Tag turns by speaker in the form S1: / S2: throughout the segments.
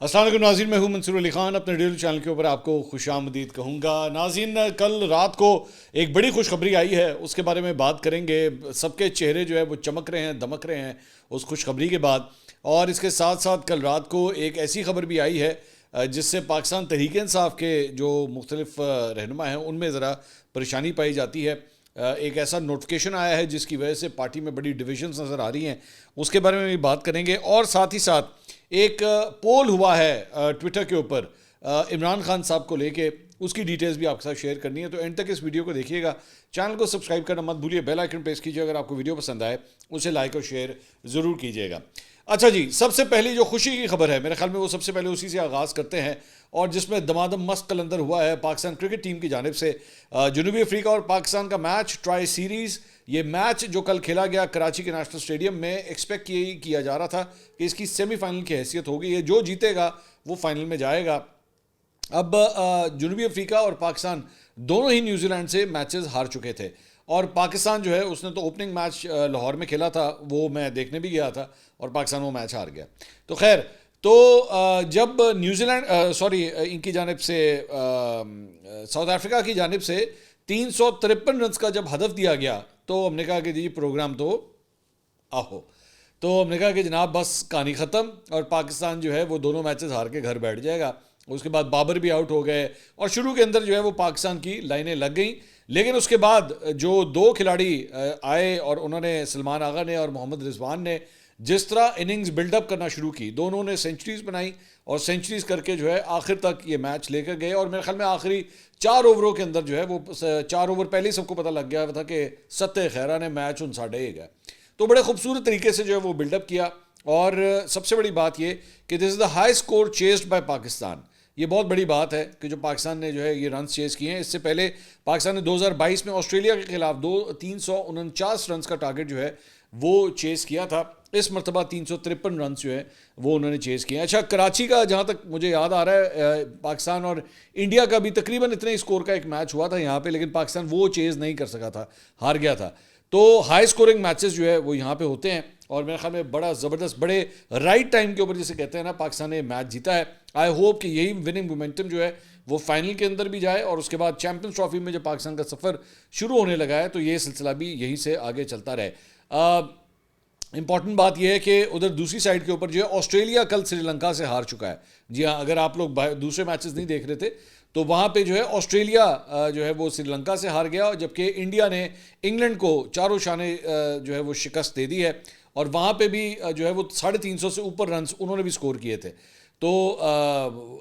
S1: السلام علیکم ناظرین، میں ہوں منصور علی خان. اپنے ڈیلی چینل کے اوپر آپ کو خوش آمدید کہوں گا. ناظرین، کل رات کو ایک بڑی خوشخبری آئی ہے، اس کے بارے میں بات کریں گے. سب کے چہرے جو ہے وہ چمک رہے ہیں، دمک رہے ہیں اس خوشخبری کے بعد. اور اس کے ساتھ ساتھ کل رات کو ایک ایسی خبر بھی آئی ہے جس سے پاکستان تحریک انصاف کے جو مختلف رہنما ہیں ان میں ذرا پریشانی پائی جاتی ہے. ایک ایسا نوٹیفکیشن آیا ہے جس کی وجہ سے پارٹی میں بڑی ڈویژنز نظر آ رہی ہیں، اس کے بارے میں بھی بات کریں گے. اور ساتھ ہی ساتھ ایک پول ہوا ہے ٹویٹر کے اوپر عمران خان صاحب کو لے کے، اس کی ڈیٹیلز بھی آپ کے ساتھ شیئر کرنی ہے. تو اینڈ تک اس ویڈیو کو دیکھیے گا. چینل کو سبسکرائب کرنا مت بھولیے، بیل آئیکن پریس کیجیے. اگر آپ کو ویڈیو پسند آئے اسے لائک اور شیئر ضرور کیجیے گا. اچھا جی، سب سے پہلی جو خوشی کی خبر ہے میرے خیال میں وہ سب سے پہلے اسی سے آغاز کرتے ہیں، اور جس میں دمادم مست قلندر ہوا ہے پاکستان کرکٹ ٹیم کی جانب سے. جنوبی افریقہ اور پاکستان کا میچ ٹرائی سیریز، یہ میچ جو کل کھیلا گیا کراچی کے نیشنل اسٹیڈیم میں، ایکسپیکٹ یہی کیا جا رہا تھا کہ اس کی سیمی فائنل کی حیثیت ہوگی. یہ جو جیتے گا وہ فائنل میں جائے گا. اب جنوبی افریقہ اور پاکستان دونوں ہی نیوزی لینڈ سے میچز ہار چکے تھے، اور پاکستان جو ہے اس نے تو اوپننگ میچ لاہور میں کھیلا تھا، وہ میں دیکھنے بھی گیا تھا، اور پاکستان وہ میچ ہار گیا. تو خیر، تو جب نیوزی لینڈ ان کی جانب سے ساؤتھ افریقہ کی جانب سے 353 رنز کا جب ہدف دیا گیا تو ہم نے کہا کہ جی پروگرام تو آہو. تو ہم نے کہا کہ جناب بس کہانی ختم، اور پاکستان جو ہے وہ دونوں میچز ہار کے گھر بیٹھ جائے گا. اس کے بعد بابر بھی آؤٹ ہو گئے، اور شروع کے اندر جو ہے وہ پاکستان کی لائنیں لگ گئیں. لیکن اس کے بعد جو دو کھلاڑی آئے اور انہوں نے، سلمان آغا نے اور محمد رضوان نے، جس طرح اننگز بلڈ اپ کرنا شروع کی، دونوں نے سینچریز بنائی، اور سینچریز کر کے جو ہے آخر تک یہ میچ لے کر گئے. اور میرے خیال میں آخری 4 اووروں کے اندر جو ہے وہ 4 اوور پہلے ہی سب کو پتہ لگ گیا تھا کہ ستہ خیرہ نے میچ 59 گیا. تو بڑے خوبصورت طریقے سے جو ہے وہ بلڈ اپ کیا. اور سب سے بڑی بات یہ کہ this is the high score chased by Pakistan. یہ بہت بڑی بات ہے کہ جو پاکستان نے جو ہے یہ رنز چیز کیے ہیں. اس سے پہلے پاکستان نے 2022 میں آسٹریلیا کے خلاف 349 رنز کا ٹارگٹ جو ہے وہ چیز کیا تھا. اس مرتبہ 353 رنز جو ہے وہ انہوں نے چیز کیے ہیں. اچھا، کراچی کا جہاں تک مجھے یاد آ رہا ہے، پاکستان اور انڈیا کا بھی تقریباً اتنے اسکور کا ایک میچ ہوا تھا یہاں پہ، لیکن پاکستان وہ چیز نہیں کر سکا تھا، ہار گیا تھا. تو ہائی اسکورنگ میچز جو ہے وہ یہاں پہ ہوتے ہیں، اور میرے خیال میں بڑا زبردست، بڑے رائٹ ٹائم کے اوپر جسے کہتے ہیں نا، پاکستان نے میچ جیتا ہے. آئی ہوپ کہ یہی وننگ مومنٹم جو ہے وہ فائنل کے اندر بھی جائے، اور اس کے بعد چیمپئنز ٹرافی میں جب پاکستان کا سفر شروع ہونے لگا ہے تو یہ سلسلہ بھی یہیں سے آگے چلتا رہے. امپورٹنٹ بات یہ ہے کہ ادھر دوسری سائڈ کے اوپر جو ہے آسٹریلیا کل سری لنکا سے ہار چکا ہے. جی ہاں، اگر آپ لوگ دوسرے میچز نہیں دیکھ رہے تھے تو وہاں پہ جو ہے آسٹریلیا جو ہے وہ سری لنکا سے ہار گیا، جبکہ انڈیا نے انگلینڈ کو چاروں شانے جو ہے وہ شکست دے دی ہے. اور وہاں پہ بھی جو ہے وہ 350 سے اوپر رنز انہوں نے بھی سکور کیے تھے. تو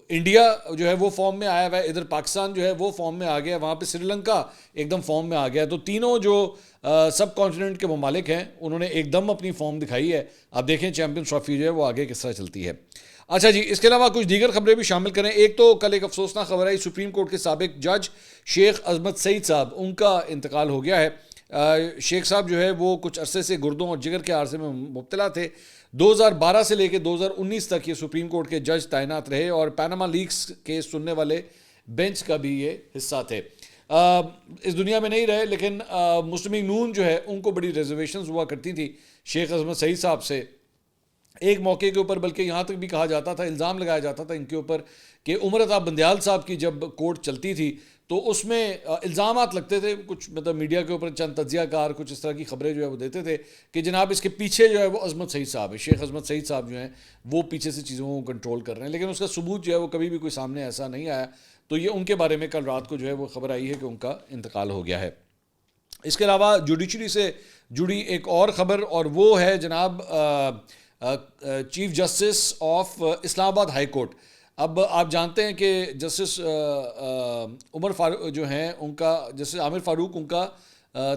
S1: انڈیا جو ہے وہ فارم میں آیا ہوا ہے، ادھر پاکستان جو ہے وہ فارم میں آ گیا، وہاں پہ سری لنکا ایک دم فارم میں آ گیا. تو تینوں جو سب کانٹیننٹ کے ممالک ہیں انہوں نے ایک دم اپنی فارم دکھائی ہے. آپ دیکھیں چیمپئنز ٹرافی جو ہے وہ آگے کس طرح چلتی ہے. اچھا جی، اس کے علاوہ کچھ دیگر خبریں بھی شامل کریں. ایک تو کل ایک افسوسناک خبر آئی، سپریم کورٹ کے سابق جج شیخ عظمت سعید صاحب، ان کا انتقال ہو گیا ہے. شیخ صاحب جو ہے وہ کچھ عرصے سے گردوں اور جگر کے عارضے میں مبتلا تھے. 2012 سے لے کے 2019 تک یہ سپریم کورٹ کے جج تعینات رہے، اور پیناما لیکس کیس سننے والے بینچ کا بھی یہ حصہ تھے. اس دنیا میں نہیں رہے، لیکن مسلم نون جو ہے ان کو بڑی ریزرویشنز ہوا کرتی تھی شیخ عظمت سعید صاحب سے. ایک موقع کے اوپر بلکہ یہاں تک بھی کہا جاتا تھا، الزام لگایا جاتا تھا ان کے اوپر کہ عمر عطا بندیال صاحب کی جب کورٹ چلتی تھی تو اس میں الزامات لگتے تھے کچھ، مطلب میڈیا کے اوپر چند تجزیہ کار کچھ اس طرح کی خبریں جو ہے وہ دیتے تھے کہ جناب اس کے پیچھے جو ہے وہ عظمت سعید صاحب ہے، شیخ عظمت سعید صاحب جو ہیں وہ پیچھے سے چیزوں کو کنٹرول کر رہے ہیں. لیکن اس کا ثبوت جو ہے وہ کبھی بھی کوئی سامنے ایسا نہیں آیا. تو یہ ان کے بارے میں کل رات کو جو ہے وہ خبر آئی ہے کہ ان کا انتقال ہو گیا ہے. اس کے علاوہ جوڈیشری سے جڑی ایک اور خبر، اور وہ ہے جناب چیف جسٹس آف اسلام آباد ہائی کورٹ. اب آپ جانتے ہیں کہ جسٹس عمر فاروق جو ہیں ان کا، جسٹس عامر فاروق، ان کا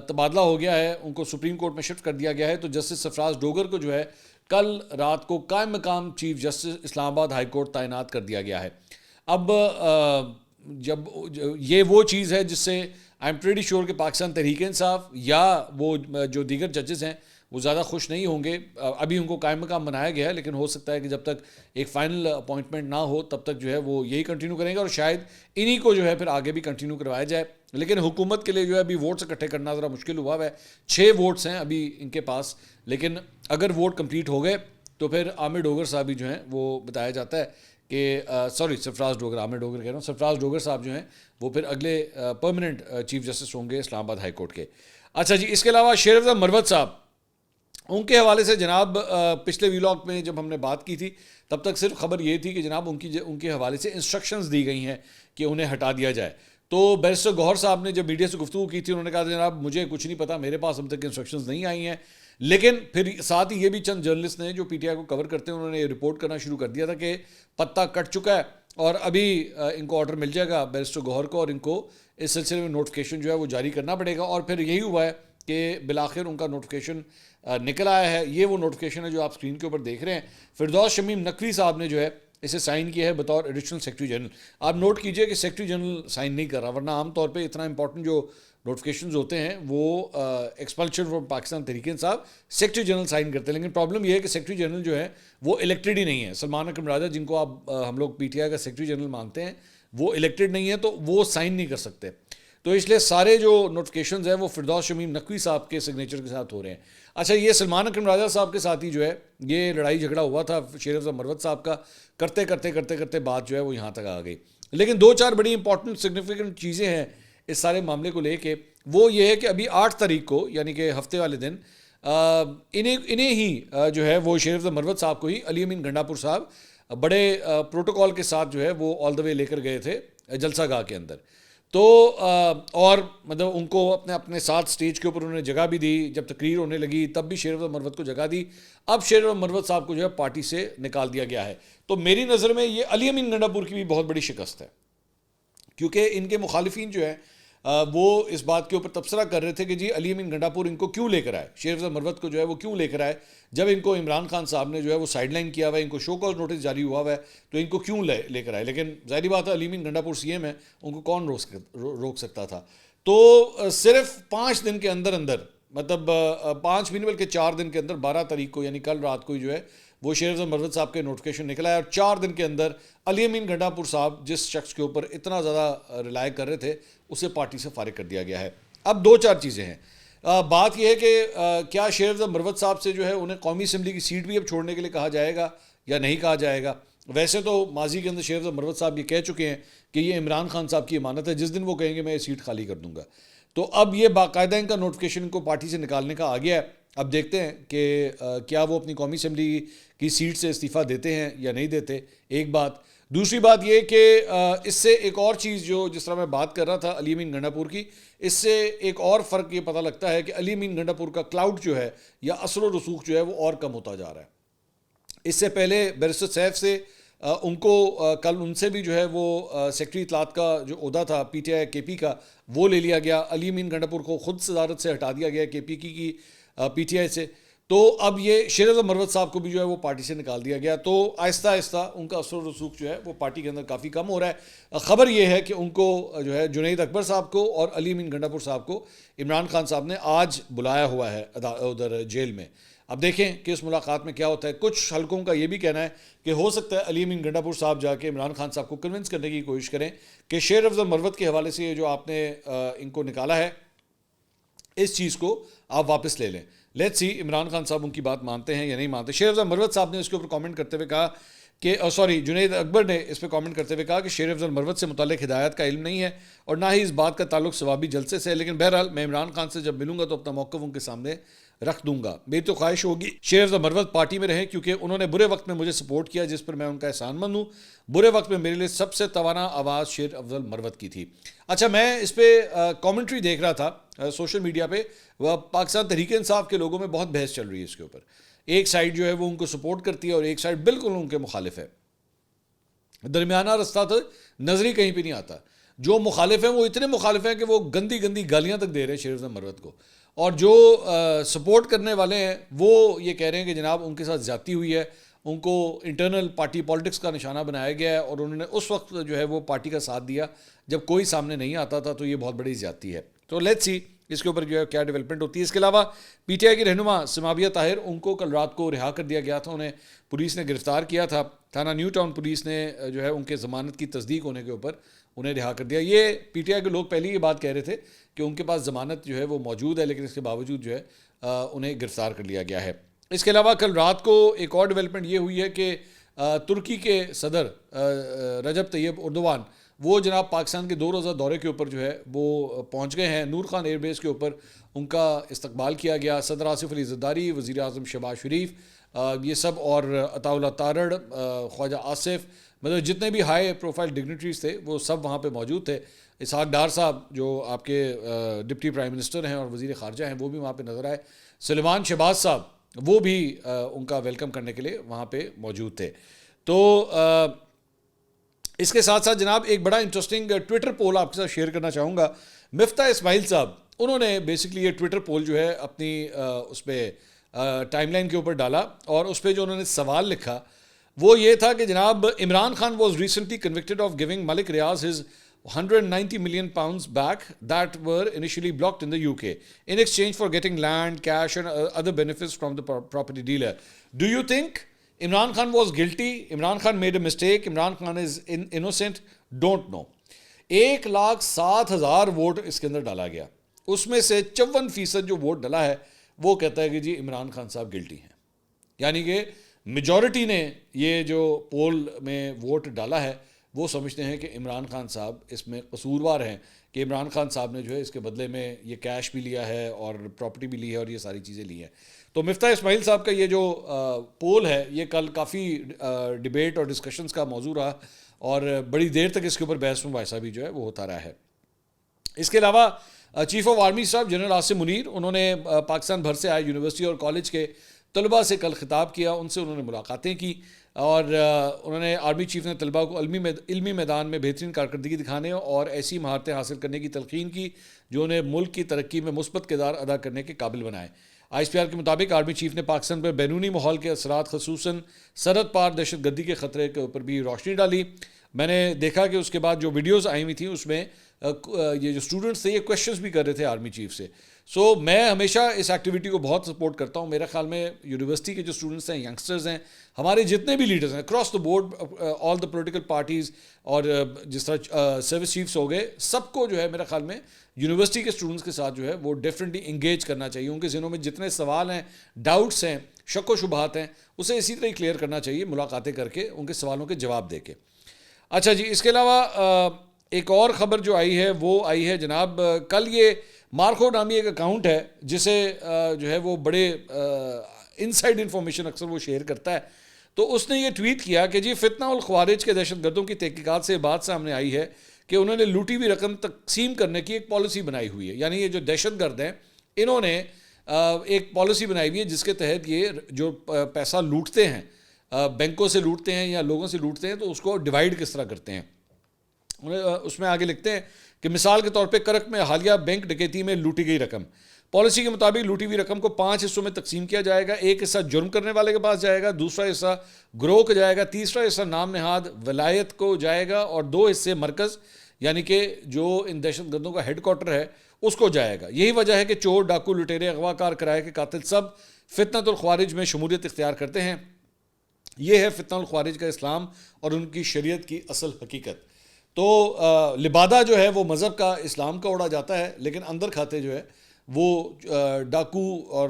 S1: تبادلہ ہو گیا ہے، ان کو سپریم کورٹ میں شفٹ کر دیا گیا ہے. تو جسٹس سرفراز ڈوگر کو جو ہے کل رات کو قائم مقام چیف جسٹس اسلام آباد ہائی کورٹ تعینات کر دیا گیا ہے. اب جب یہ وہ چیز ہے جس سے آئی ایم پریٹی شیور کہ پاکستان تحریک انصاف یا وہ جو دیگر ججز ہیں وہ زیادہ خوش نہیں ہوں گے. ابھی ان کو قائم مقام بنایا گیا ہے، لیکن ہو سکتا ہے کہ جب تک ایک فائنل اپوائنٹمنٹ نہ ہو تب تک جو ہے وہ یہی کنٹینیو کریں گے، اور شاید انہی کو جو ہے پھر آگے بھی کنٹینیو کروایا جائے. لیکن حکومت کے لیے جو ہے ابھی ووٹس اکٹھے کرنا ذرا مشکل ہوا ہے. 6 ووٹس ہیں ابھی ان کے پاس، لیکن اگر ووٹ کمپلیٹ ہو گئے تو پھر عامر ڈوگر صاحب بھی جو ہیں وہ بتایا جاتا ہے کہ سوری سرفراز ڈوگر، عامر ڈوگر کہہ رہا ہوں، سرفراز ڈوگر صاحب جو ہیں وہ پھر اگلے پرماننٹ چیف جسٹس ہوں گے اسلام آباد ہائی کورٹ کے. اچھا جی، اس کے علاوہ شیر افضل مروت صاحب، ان کے حوالے سے جناب پچھلے ویلاگ میں جب ہم نے بات کی تھی تب تک صرف خبر یہ تھی کہ جناب ان کے حوالے سے انسٹرکشنز دی گئی ہیں کہ انہیں ہٹا دیا جائے. تو بیرسٹر گوہر صاحب نے جب میڈیا سے گفتگو کی تھی انہوں نے کہا جناب مجھے کچھ نہیں پتا، میرے پاس اب تک انسٹرکشنز نہیں آئی ہیں. لیکن پھر ساتھ ہی یہ بھی چند جرنلسٹ نے جو پی ٹی آئی کو کور کرتے ہیں انہوں نے یہ رپورٹ کرنا شروع کر دیا تھا کہ پتہ کٹ چکا ہے اور ابھی ان کو آرڈر مل جائے گا بیرسٹر گوہر کو، اور ان کو اس سلسلے میں نوٹیفیکیشن جو ہے وہ جاری کرنا پڑے گا. اور پھر یہی ہوا ہے کہ بالآخر ان کا نوٹیفیکیشن نکل آیا ہے. یہ وہ نوٹیفیکیشن ہے جو آپ اسکرین کے اوپر دیکھ رہے ہیں. فردوس شمیم نقوی صاحب نے جو ہے اسے سائن کیا ہے بطور ایڈیشنل سیکرٹری جنرل. آپ نوٹ کیجئے کہ سیکرٹری جنرل سائن نہیں کر رہا، ورنہ عام طور پہ اتنا امپورٹنٹ جو نوٹیفیکیشنز ہوتے ہیں وہ ایکسپلشن from Pakistan Tehreek Insaf secretary general sign کرتے ہیں. لیکن پرابلم یہ ہے کہ سیکرٹری جنرل جو ہے وہ الیکٹڈ ہی نہیں ہے. سلمان اکرم راجہ جن کو آپ ہم لوگ پی ٹی آئی کا سیکرٹری جنرل مانتے ہیں وہ الیکٹڈ نہیں ہے، تو وہ سائن نہیں کر سکتے. تو اس لیے سارے جو نوٹیفیکیشنز ہیں وہ فردوس شمیم نقوی صاحب کے سگنیچر کے ساتھ ہو رہے ہیں. اچھا، یہ سلمان اکرم راجہ صاحب کے ساتھ ہی جو ہے یہ لڑائی جھگڑا ہوا تھا شیر افضل مروت صاحب کا، کرتے کرتے کرتے کرتے بات جو ہے وہ یہاں تک آ گئی. لیکن 2-4 بڑی امپورٹنٹ سگنیفیکنٹ چیزیں ہیں اس سارے معاملے کو لے کے. وہ یہ ہے کہ ابھی 8 تاریخ کو یعنی کہ ہفتے والے دن انہیں ہی جو ہے وہ شیر افضل مروت صاحب کو ہی علی امین گنڈا پور صاحب بڑے پروٹوکول کے ساتھ جو ہے وہ آل دا وے لے کر گئے تھے جلسہ گاہ کے اندر. تو اور مطلب ان کو اپنے ساتھ سٹیج کے اوپر انہوں نے جگہ بھی دی. جب تقریر ہونے لگی تب بھی شیر افضل مروت کو جگہ دی. اب شیر افضل مروت صاحب کو جو ہے پارٹی سے نکال دیا گیا ہے. تو میری نظر میں یہ علی امین گنڈا پور کی بھی بہت بڑی شکست ہے، کیونکہ ان کے مخالفین جو ہیں وہ اس بات کے اوپر تبصرہ کر رہے تھے کہ جی علی امین گنڈا پور ان کو کیوں لے کر آئے، شیر افضل مروت کو جو ہے وہ کیوں لے کر آئے، جب ان کو عمران خان صاحب نے جو ہے وہ سائڈ لائن کیا ہوا ہے، ان کو شو کاز نوٹس جاری ہوا ہے، تو ان کو کیوں لے کر آئے. لیکن ظاہری بات ہے علی امین گنڈا پور سی ایم ہے، ان کو کون روک سکتا تھا. تو صرف 5 دن کے اندر مطلب 5 بھی نہیں بلکہ 4 دن کے اندر 12 تاریخ کو یعنی کل رات کو جو ہے وہ شیر افضل مروت صاحب کے نوٹیفیکیشن نکلا ہے. اور 4 دن کے اندر علی امین گنڈا پور صاحب جس شخص کے اوپر اتنا زیادہ ریلائی کر رہے تھے اسے پارٹی سے فارغ کر دیا گیا ہے. اب 2-4 چیزیں ہیں. بات یہ ہے کہ کیا شیر افضل مروت صاحب سے جو ہے انہیں قومی اسمبلی کی سیٹ بھی اب چھوڑنے کے لیے کہا جائے گا یا نہیں کہا جائے گا. ویسے تو ماضی کے اندر شیر افضل مروت صاحب یہ کہہ چکے ہیں کہ یہ عمران خان صاحب کی امانت ہے، جس دن وہ کہیں گے میں یہ سیٹ خالی کر دوں گا. تو اب یہ باقاعدہ ان کا نوٹیفیکیشن کو پارٹی سے نکالنے کا آ گیا ہے. اب دیکھتے ہیں کہ کیا وہ اپنی قومی اسمبلی کی سیٹ سے استعفیٰ دیتے ہیں یا نہیں دیتے. ایک بات. دوسری بات یہ کہ اس سے ایک اور چیز جس طرح میں بات کر رہا تھا علی امین گنڈا پور کی، اس سے ایک اور فرق یہ پتہ لگتا ہے کہ علی امین گنڈا پور کا کلاؤڈ جو ہے یا اثر و رسوخ جو ہے وہ اور کم ہوتا جا رہا ہے. اس سے پہلے بیرسٹر سیف سے ان کو کل ان سے بھی جو ہے وہ سیکرٹری اطلاعات کا جو عہدہ تھا پی ٹی آئی کے پی کا وہ لے لیا گیا. علی امین گنڈا پور کو خود صدارت سے ہٹا دیا گیا کے پی کی پی ٹی آئی سے. تو اب یہ شیر افضل مروت صاحب کو بھی جو ہے وہ پارٹی سے نکال دیا گیا. تو آہستہ آہستہ ان کا اثر و رسوخ جو ہے وہ پارٹی کے اندر کافی کم ہو رہا ہے. خبر یہ ہے کہ ان کو جو ہے جنید اکبر صاحب کو اور علی امین گنڈا پور صاحب کو عمران خان صاحب نے آج بلایا ہوا ہے ادھر جیل میں. اب دیکھیں کہ اس ملاقات میں کیا ہوتا ہے. کچھ حلقوں کا یہ بھی کہنا ہے کہ ہو سکتا ہے علی امین گنڈا پور صاحب جا کے عمران خان صاحب کو کنونس کرنے کی کوشش کریں کہ شیر افضل مروت کے حوالے سے یہ جو آپ نے ان کو نکالا ہے اس چیز کو آپ واپس لے لیں. لیٹس سی عمران خان صاحب ان کی بات مانتے ہیں یا نہیں مانتے. شیر افضل مروت صاحب نے اس کے اوپر کامنٹ کرتے ہوئے کہا کہ جنید اکبر نے اس پہ کامنٹ کرتے ہوئے کہا کہ شیر افضل مروت سے متعلق ہدایات کا علم نہیں ہے اور نہ ہی اس بات کا تعلق ثوابی جلسے سے ہے. لیکن بہرحال میں عمران خان سے جب ملوں گا تو اپنا موقف ان کے سامنے رکھ دوں گا. میری تو خواہش ہوگی شیر افضل مروت پارٹی میں رہیں کیونکہ انہوں نے برے وقت میں مجھے سپورٹ کیا جس پر میں ان کا احسان مند ہوں. برے وقت میں میرے لیے سب سے توانا آواز شیر افضل مروت کی تھی. اچھا، میں اس پہ کامنٹری دیکھ رہا تھا سوشل میڈیا پہ. پاکستان تحریک انصاف کے لوگوں میں بہت بحث چل رہی ہے اس کے اوپر. ایک سائڈ جو ہے وہ ان کو سپورٹ کرتی ہے اور ایک سائڈ بالکل ان کے مخالف ہے. درمیانہ رستہ تو نظر ہی کہیں پہ نہیں آتا. جو مخالف ہیں وہ اتنے مخالف ہیں کہ وہ گندی گندی گالیاں تک دے رہے ہیں شیر افضل مروت کو، اور جو سپورٹ کرنے والے ہیں وہ یہ کہہ رہے ہیں کہ جناب ان کے ساتھ زیادتی ہوئی ہے، ان کو انٹرنل پارٹی پالیٹکس کا نشانہ بنایا گیا ہے اور انہوں نے اس وقت جو ہے وہ پارٹی کا ساتھ دیا جب کوئی سامنے نہیں آتا تھا، تو یہ بہت بڑی زیادتی ہے. تو لیٹس سی اس کے اوپر جو ہے کیا ڈیولپمنٹ ہوتی ہے. اس کے علاوہ پی ٹی آئی کی رہنما سماویہ طاہر ان کو کل رات کو رہا کر دیا گیا تھا. انہیں پولیس نے گرفتار کیا تھا. تھانہ نیو ٹاؤن پولیس نے جو ہے ان کے ضمانت کی تصدیق ہونے کے اوپر انہیں رہا کر دیا. یہ پی ٹی آئی کے لوگ پہلے یہ بات کہہ رہے تھے کہ ان کے پاس ضمانت جو ہے وہ موجود ہے، لیکن اس کے باوجود جو ہے انہیں گرفتار کر لیا گیا ہے. اس کے علاوہ کل رات کو ایک اور ڈیولپمنٹ یہ ہوئی ہے کہ ترکی کے صدر رجب طیب اردوان وہ جناب پاکستان کے 2 روزہ دورے کے اوپر جو ہے وہ پہنچ گئے ہیں. نور خان ایئر بیس کے اوپر ان کا استقبال کیا گیا. صدر آصف علی زرداری, وزیر اعظم شہباز شریف, یہ سب, اور عطا اللہ تارڑ, خواجہ آصف, مطلب جتنے بھی ہائی پروفائل ڈگنیٹریز تھے وہ سب وہاں پہ موجود تھے. اسحاق ڈار صاحب جو آپ کے ڈپٹی پرائم منسٹر ہیں اور وزیر خارجہ ہیں وہ بھی وہاں پہ نظر آئے. سلیمان شہباز صاحب وہ بھی ان کا ویلکم کرنے کے لیے وہاں پہ موجود تھے. تو اس کے ساتھ ساتھ جناب ایک بڑا انٹرسٹنگ ٹویٹر پول آپ کے ساتھ شیئر کرنا چاہوں گا. مفتاح اسماعیل صاحب انہوں نے بیسکلی یہ ٹویٹر پول جو ہے اپنی اس پہ ٹائم لائن کے اوپر ڈالا, اور اس پہ جو انہوں نے سوال لکھا وہ یہ تھا کہ جناب Imran Khan was recently convicted of giving Malik Riaz his £190 million back that were initially blocked in the UK in exchange for getting land, cash and other benefits from the property dealer. Do you think Imran Khan was guilty? Imran Khan made a mistake? Imran Khan is innocent? Don't know. 1,07,000 vote اس کے اندر ڈالا گیا. اس میں سے 54% جو vote ڈالا ہے وہ کہتا ہے کہ جی عمران خان صاحب گلٹی ہیں. یعنی کہ میجورٹی نے یہ جو پول میں ووٹ ڈالا ہے وہ سمجھتے ہیں کہ عمران خان صاحب اس میں قصوروار ہیں, کہ عمران خان صاحب نے جو ہے اس کے بدلے میں یہ کیش بھی لیا ہے اور پراپرٹی بھی لی ہے اور یہ ساری چیزیں لی ہیں. تو مفتاح اسماعیل صاحب کا یہ جو پول ہے یہ کل کافی ڈبیٹ اور ڈسکشنز کا موضوع رہا, اور بڑی دیر تک اس کے اوپر بحث مباحثہ بھی جو ہے وہ ہوتا رہا ہے. اس کے علاوہ چیف آف آرمی صاحب جنرل عاصم منیر انہوں نے پاکستان بھر سے آئے یونیورسٹی اور کالج کے طلباء سے کل خطاب کیا, ان سے انہوں نے ملاقاتیں کی, اور انہوں نے آرمی چیف نے طلباء کو علمی میدان میں بہترین کارکردگی دکھانے اور ایسی مہارتیں حاصل کرنے کی تلقین کی جو انہیں ملک کی ترقی میں مثبت کردار ادا کرنے کے قابل بنائے. آئی ایس پی آر کے مطابق آرمی چیف نے پاکستان پر بیرونی ماحول کے اثرات خصوصاً سرحد پار دہشت گردی کے خطرے کے اوپر بھی روشنی ڈالی. میں نے دیکھا کہ اس کے بعد جو ویڈیوز آئی ہوئی تھیں اس میں یہ جو اسٹوڈنٹس تھے یہ کویشچنس بھی کر رہے تھے آرمی چیف سے. سو میں ہمیشہ اس ایکٹیویٹی کو بہت سپورٹ کرتا ہوں. میرے خیال میں یونیورسٹی کے جو اسٹوڈنٹس ہیں, ینگسٹرز ہیں, ہمارے جتنے بھی لیڈرز ہیں across the board, all the political parties, اور جس طرح سروس چیفس ہو گئے, سب کو جو ہے میرے خیال میں یونیورسٹی کے اسٹوڈنٹس کے ساتھ جو ہے وہ ڈیفینیٹلی انگیج کرنا چاہیے. ان کے ذہنوں میں جتنے سوال ہیں, ڈاؤٹس ہیں, شک و شبہات ہیں, اسے اسی طرح کلیئر کرنا چاہیے ملاقاتیں کر کے, ان کے سوالوں کے جواب دے کے. اچھا جی, اس کے علاوہ ایک اور خبر جو آئی ہے وہ آئی ہے جناب کل. یہ مارکو نامی ایک اکاؤنٹ ہے جسے جو ہے وہ بڑے انسائڈ انفارمیشن اکثر وہ شیئر کرتا ہے. تو اس نے یہ ٹویٹ کیا کہ جی فتنہ الخوارج کے دہشت گردوں کی تحقیقات سے بات سامنے آئی ہے کہ انہوں نے لوٹی ہوئی رقم تقسیم کرنے کی ایک پالیسی بنائی ہوئی ہے. یعنی یہ جو دہشت گرد ہیں انہوں نے ایک پالیسی بنائی ہوئی ہے جس کے تحت یہ جو پیسہ لوٹتے ہیں, بینکوں سے لوٹتے ہیں یا لوگوں سے لوٹتے ہیں, تو اس کو ڈیوائڈ کس طرح کرتے ہیں. اس میں آگے لکھتے ہیں کہ مثال کے طور پہ کرک میں حالیہ بینک ڈکیتی میں لوٹی گئی رقم, پالیسی کے مطابق لوٹی ہوئی رقم کو 5 حصوں میں تقسیم کیا جائے گا. ایک حصہ جرم کرنے والے کے پاس جائے گا, دوسرا حصہ گروہ کو جائے گا, تیسرا حصہ نام نہاد ولایت کو جائے گا, اور 2 حصے مرکز یعنی کہ جو ان دہشت گردوں کا ہیڈ کوارٹر ہے اس کو جائے گا. یہی وجہ ہے کہ چور, ڈاکو, لٹیرے, اغوا کار, کرائے کے قاتل سب فتنۃ الخوارج میں شمولیت اختیار کرتے ہیں. یہ ہے فتنہ الخوارج کا اسلام اور ان کی شریعت کی اصل حقیقت. تو لبادہ جو ہے وہ مذہب کا, اسلام کا اڑا جاتا ہے, لیکن اندر کھاتے جو ہے وہ ڈاکو اور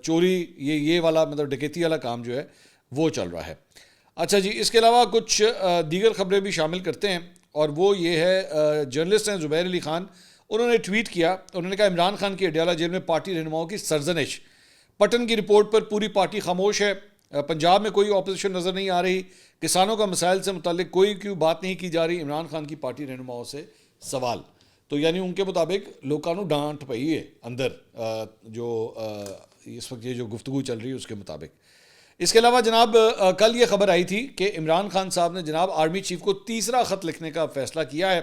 S1: چوری, یہ والا مطلب ڈکیتی والا کام جو ہے وہ چل رہا ہے. اچھا جی, اس کے علاوہ کچھ دیگر خبریں بھی شامل کرتے ہیں, اور وہ یہ ہے جرنلسٹ ہیں زبیر علی خان, انہوں نے ٹویٹ کیا, انہوں نے کہا عمران خان کی اڈیالہ جیل میں پارٹی رہنماؤں کی سرزنش, پٹن کی رپورٹ پر پوری پارٹی خاموش ہے, پنجاب میں کوئی اپوزیشن نظر نہیں آ رہی, کسانوں کا مسائل سے متعلق کوئی کیوں بات نہیں کی جا رہی, عمران خان کی پارٹی رہنماؤں سے سوال. تو یعنی ان کے مطابق لوگوں کو ڈانٹ پئی ہے اندر, جو اس وقت یہ جو گفتگو چل رہی ہے اس کے مطابق. اس کے علاوہ جناب کل یہ خبر آئی تھی کہ عمران خان صاحب نے جناب آرمی چیف کو تیسرا خط لکھنے کا فیصلہ کیا ہے.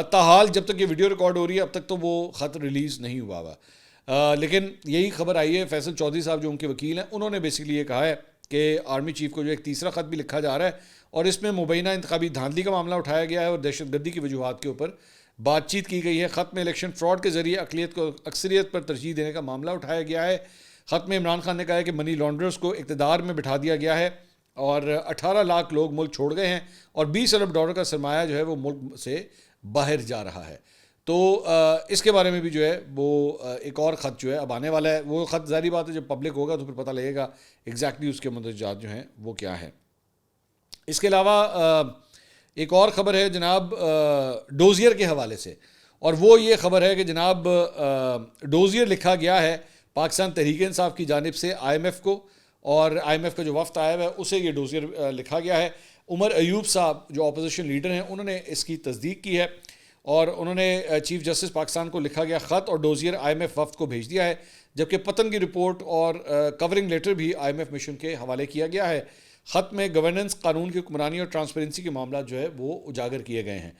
S1: تاحال جب تک یہ ویڈیو ریکارڈ ہو رہی ہے اب تک تو وہ خط ریلیز نہیں ہوا ہوا, لیکن یہی خبر آئی ہے. فیصل چودھری صاحب جو ان کے وکیل ہیں انہوں نے بیسیکلی یہ کہا ہے کہ آرمی چیف کو جو ایک تیسرا خط بھی لکھا جا رہا ہے, اور اس میں مبینہ انتخابی دھاندلی کا معاملہ اٹھایا گیا ہے اور دہشت گردی کی وجوہات کے اوپر بات چیت کی گئی ہے. خط میں الیکشن فراڈ کے ذریعے اقلیت کو اکثریت پر ترجیح دینے کا معاملہ اٹھایا گیا ہے. خط میں عمران خان نے کہا ہے کہ منی لانڈررز کو اقتدار میں بٹھا دیا گیا ہے اور 18 لاکھ لوگ ملک چھوڑ گئے ہیں اور $20 ارب کا سرمایہ جو ہے وہ ملک سے باہر جا رہا ہے. تو اس کے بارے میں بھی جو ہے وہ ایک اور خط جو ہے اب آنے والا ہے. وہ خط ظاہری بات ہے جب پبلک ہوگا تو پھر پتہ لگے گا ایگزیکٹلی اس کے مندرجات جو ہیں وہ کیا ہیں. اس کے علاوہ ایک اور خبر ہے جناب ڈوزیئر کے حوالے سے، اور وہ یہ خبر ہے کہ جناب ڈوزیئر لکھا گیا ہے پاکستان تحریک انصاف کی جانب سے آئی ایم ایف کو، اور آئی ایم ایف کا جو وفد آیا ہوا ہے اسے یہ ڈوزیئر لکھا گیا ہے۔ عمر ایوب صاحب جو اپوزیشن لیڈر ہیں انہوں نے اس کی تصدیق کی ہے، اور انہوں نے چیف جسٹس پاکستان کو لکھا گیا خط اور ڈوزیئر آئی ایم ایف وفد کو بھیج دیا ہے، جبکہ پتن کی رپورٹ اور کورنگ لیٹر بھی آئی ایم ایف مشن کے حوالے کیا گیا ہے۔ خط میں گورننس، قانون کی حکمرانی اور ٹرانسپیرنسی کے معاملات جو ہے وہ اجاگر کیے گئے ہیں،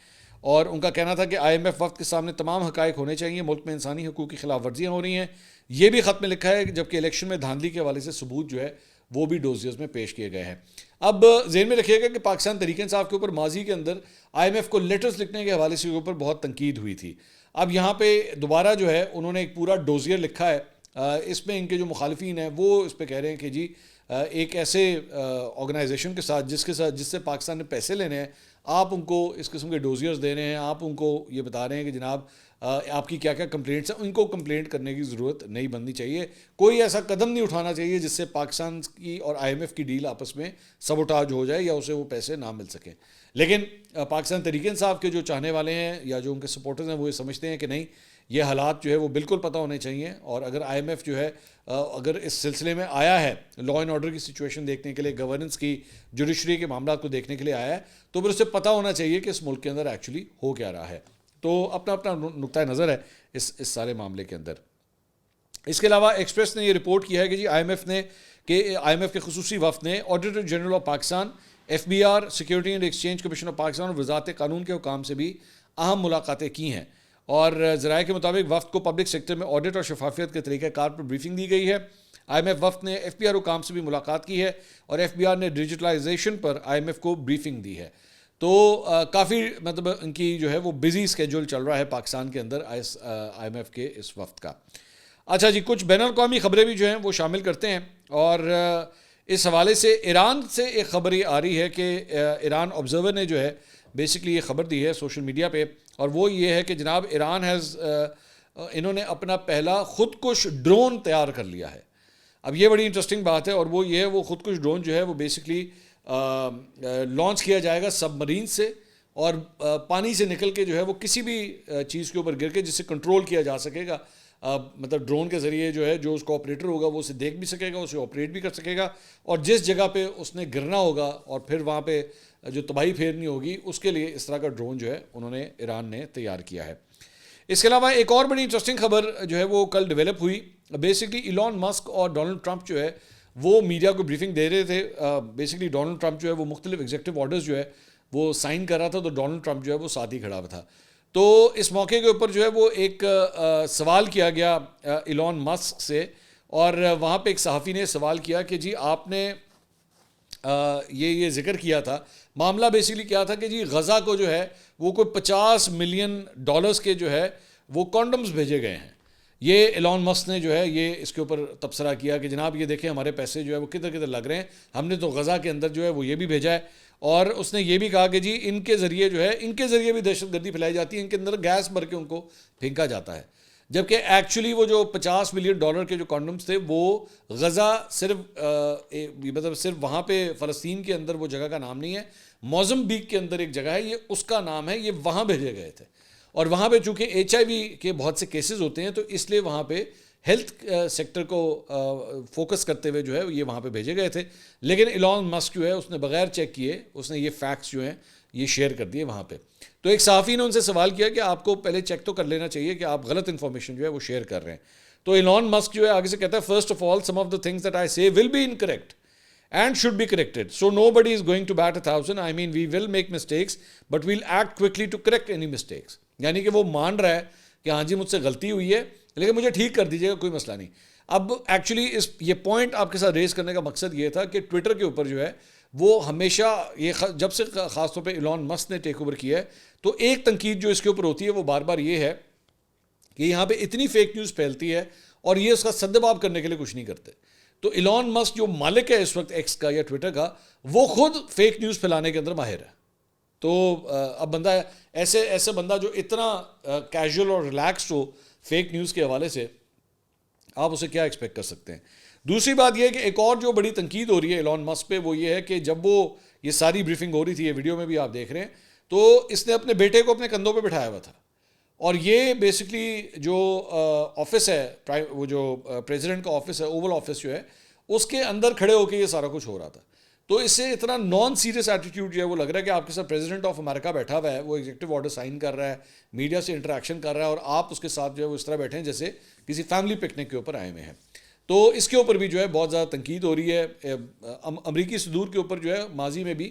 S1: اور ان کا کہنا تھا کہ آئی ایم ایف وفد کے سامنے تمام حقائق ہونے چاہیے، ملک میں انسانی حقوق کی خلاف ورزیاں ہو رہی ہیں، یہ بھی خط میں لکھا ہے، جبکہ الیکشن میں دھاندلی کے حوالے سے ثبوت جو ہے وہ بھی ڈوزیئرز میں پیش کیے گئے ہیں۔ اب ذہن میں رکھیے گا کہ پاکستان تحریک انصاف کے اوپر ماضی کے اندر آئی ایم ایف کو لیٹرز لکھنے کے حوالے سے اوپر بہت تنقید ہوئی تھی۔ اب یہاں پہ دوبارہ جو ہے انہوں نے ایک پورا ڈوزیئر لکھا ہے، اس میں ان کے جو مخالفین ہیں وہ اس پہ کہہ رہے ہیں کہ جی ایک ایسے آرگنائزیشن کے ساتھ جس سے پاکستان نے پیسے لینے ہیں، آپ ان کو اس قسم کے ڈوزیئرز دے رہے ہیں، آپ ان کو یہ بتا رہے ہیں کہ جناب آپ کی کیا کیا کمپلینٹس ہیں، ان کو کمپلینٹ کرنے کی ضرورت نہیں بننی چاہیے، کوئی ایسا قدم نہیں اٹھانا چاہیے جس سے پاکستان کی اور آئی ایم ایف کی ڈیل آپس میں سبوٹاج ہو جائے یا اسے وہ پیسے نہ مل سکیں۔ لیکن پاکستان تحریک انصاف کے جو چاہنے والے ہیں یا جو ان کے سپورٹرز ہیں وہ یہ سمجھتے ہیں کہ نہیں، یہ حالات جو ہے وہ بالکل پتہ ہونے چاہیے، اور اگر آئی ایم ایف جو ہے اگر اس سلسلے میں آیا ہے لا اینڈ آرڈر کی سچویشن دیکھنے کے لیے، گورننس کی، جوڈیشری کے معاملات کو دیکھنے کے لیے آیا ہے، تو پھر اسے پتہ ہونا چاہیے کہ اس ملک کے اندر ایکچولی ہو کیا رہا ہے۔ تو اپنا اپنا نقطۂ نظر ہے اس سارے معاملے کے اندر۔ اس کے علاوہ ایکسپریس نے یہ رپورٹ کیا ہے کہ جی آئی ایم ایف کے خصوصی وفد نے auditor general of Pakistan, F B R, security and exchange commission of Pakistan اور وزارت قانون کے حکام سے بھی اہم ملاقاتیں کی ہیں، اور ذرائع کے مطابق وفد کو پبلک سیکٹر میں آڈٹ اور شفافیت کے طریقہ کار پر بریفنگ دی گئی ہے۔ آئی ایم ایف وفد نے ایف بی آر حکام سے بھی ملاقات کی ہے، اور ایف بی آر نے ڈیجیٹلائزیشن پر آئی ایم ایف کو بریفنگ دی ہے۔ تو کافی مطلب ان کی جو ہے وہ بزی اسکیجول چل رہا ہے پاکستان کے اندر آئی ایم ایف کے اس وفد کا۔ اچھا جی، کچھ بین الاقوامی خبریں بھی جو ہیں وہ شامل کرتے ہیں، اور اس حوالے سے ایران سے ایک خبر یہ آ رہی ہے کہ ایران آبزرور نے جو ہے بیسکلی یہ خبر دی ہے سوشل میڈیا پہ، اور وہ یہ ہے کہ جناب ایران انہوں نے اپنا پہلا خودکش ڈرون تیار کر لیا ہے۔ اب یہ بڑی انٹرسٹنگ بات ہے، اور وہ یہ ہے وہ خودکش ڈرون جو ہے وہ بیسکلی لانچ کیا جائے گا سب مرین سے، اور پانی سے نکل کے جو ہے وہ کسی بھی چیز کے اوپر گر کے جسے کنٹرول کیا جا سکے گا، مطلب ڈرون کے ذریعے جو ہے جو اس کا آپریٹر ہوگا وہ اسے دیکھ بھی سکے گا، اسے آپریٹ بھی کر سکے گا، اور جس جگہ پہ اس نے گرنا ہوگا اور پھر وہاں پہ جو تباہی پھیرنی ہوگی اس کے لیے اس طرح کا ڈرون جو ہے انہوں نے ایران نے تیار کیا ہے۔ اس کے علاوہ ایک اور بڑی انٹرسٹنگ خبر جو ہے وہ کل ڈیولپ ہوئی، بیسکلی ایلون مسک اور ڈونلڈ ٹرمپ جو ہے وہ میڈیا کو بریفنگ دے رہے تھے۔ بیسکلی ڈونلڈ ٹرمپ جو ہے وہ مختلف ایگزیکٹو آرڈرز جو ہے وہ سائن کر رہا تھا، تو ڈونلڈ ٹرمپ جو ہے وہ ساتھ ہی کھڑا ہوا تھا۔ تو اس موقع کے اوپر جو ہے وہ ایک سوال کیا گیا ایلون مسک سے، اور وہاں پہ ایک صحافی نے سوال کیا کہ جی آپ نے یہ ذکر کیا تھا، معاملہ بیسکلی کیا تھا کہ جی غزہ کو جو ہے وہ کوئی $50 ملین کے جو ہے وہ کانڈمز بھیجے گئے ہیں۔ یہ ایلون مسک نے جو ہے یہ اس کے اوپر تبصرہ کیا کہ جناب یہ دیکھیں ہمارے پیسے جو ہے وہ کدھر لگ رہے ہیں، ہم نے تو غزہ کے اندر جو ہے وہ یہ بھی بھیجا ہے، اور اس نے یہ بھی کہا کہ جی ان کے ذریعے جو ہے ان کے ذریعے بھی دہشت گردی پھیلائی جاتی ہے، ان کے اندر گیس بھر کے ان کو پھینکا جاتا ہے، جبکہ ایکچولی وہ جو $50 ملین کے جو کانڈمز تھے وہ غزہ صرف وہاں پہ فلسطین کے اندر وہ جگہ کا نام نہیں ہے، موزمبیق کے اندر ایک جگہ ہے، یہ اس کا نام ہے، یہ وہاں بھیجے گئے تھے، اور وہاں پہ چونکہ HIV کے بہت سے کیسز ہوتے ہیں تو اس لیے وہاں پہ ہیلتھ سیکٹر کو فوکس کرتے ہوئے جو ہے یہ وہاں پہ بھیجے گئے تھے۔ لیکن ایلون مسک جو ہے اس نے بغیر چیک کیے اس نے یہ فیکٹس جو ہیں یہ شیئر کر دیے وہاں پہ۔ تو ایک صحافی نے ان سے سوال کیا کہ آپ کو پہلے چیک تو کر لینا چاہیے کہ آپ غلط انفارمیشن جو ہے وہ شیئر کر رہے ہیں۔ تو ایلون مسک جو ہے آگے سے کہتا ہے first of all some of the things that I say will be incorrect and should be corrected. So nobody is going to bat 1,000. I mean, we will make mistakes, but we'll act quickly to correct any mistakes. یعنی کہ وہ مان رہا ہے کہ ہاں جی مجھ سے غلطی ہوئی ہے لیکن مجھے ٹھیک کر دیجیے گا، کوئی مسئلہ نہیں۔ اب ایکچولی یہ پوائنٹ آپ کے ساتھ ریز کرنے کا مقصد یہ تھا کہ ٹویٹر کے اوپر جو ہے وہ ہمیشہ یہ جب سے خاص طور پہ ایلون مسک نے ٹیک اوور کیا ہے تو ایک تنقید جو اس کے اوپر ہوتی ہے وہ بار بار یہ ہے کہ یہاں پہ اتنی فیک نیوز پھیلتی ہے اور یہ اس کا سدباب کرنے کے لیے کچھ نہیں کرتے۔ تو ایلون مسک جو مالک ہے اس وقت ایکس کا یا ٹویٹر کا، وہ خود فیک نیوز پھیلانے کے اندر ماہر ہے۔ تو اب بندہ ایسے بندہ جو اتنا کیجول اور ریلیکسڈ ہو فیک نیوز کے حوالے سے، آپ اسے کیا ایکسپیکٹ کر سکتے ہیں۔ دوسری بات یہ ہے کہ ایک اور جو بڑی تنقید ہو رہی ہے ایلون مسک پہ وہ یہ ہے کہ جب وہ یہ ساری بریفنگ ہو رہی تھی, یہ ویڈیو میں بھی آپ دیکھ رہے ہیں. تو اس نے اپنے بیٹے کو اپنے کندھوں پہ بٹھایا ہوا تھا, اور یہ بیسکلی جو آفس ہے, وہ جو پریزیڈنٹ کا آفس ہے, اوول آفس جو ہے, اس کے اندر کھڑے ہو کے یہ سارا کچھ ہو رہا تھا. تو اس سے اتنا نان سیریس ایٹیٹیوڈ جو ہے وہ لگ رہا ہے کہ آپ کے ساتھ پریزیڈنٹ آف امریکہ بیٹھا ہوا ہے, وہ ایگزیکٹو آرڈر سائن کر رہا ہے, میڈیا سے انٹریکشن کر رہا ہے, اور آپ اس کے ساتھ جو ہے وہ اس طرح بیٹھے ہیں جیسے کسی فیملی پکنک کے اوپر آئے ہوئے ہیں. تو اس کے اوپر بھی جو ہے بہت زیادہ تنقید ہو رہی ہے. امریکی صدور کے اوپر جو ہے ماضی میں بھی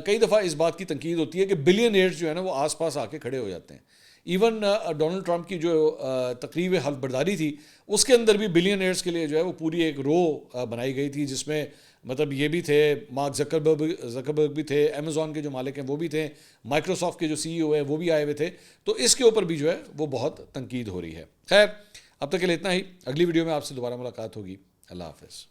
S1: کئی دفعہ اس بات کی تنقید ہوتی ہے کہ بلینئرز جو ہے نا وہ آس پاس آ کے کھڑے ہو جاتے ہیں. ایون ڈونلڈ ٹرمپ کی جو تقریب حلف برداری تھی, اس کے اندر بھی بلینئرز کے لیے جو ہے وہ پوری ایک رو بنائی گئی تھی, جس میں مطلب یہ بھی تھے, مارک زکربرگ بھی تھے, امیزون کے جو مالک ہیں وہ بھی تھے, مائکروسافٹ کے جو سی ای او ہے وہ بھی آئے ہوئے تھے. تو اس کے اوپر بھی جو ہے وہ بہت تنقید ہو رہی ہے. خیر, اب تک کے لیے اتنا ہی. اگلی ویڈیو میں آپ سے دوبارہ ملاقات ہوگی. اللہ حافظ.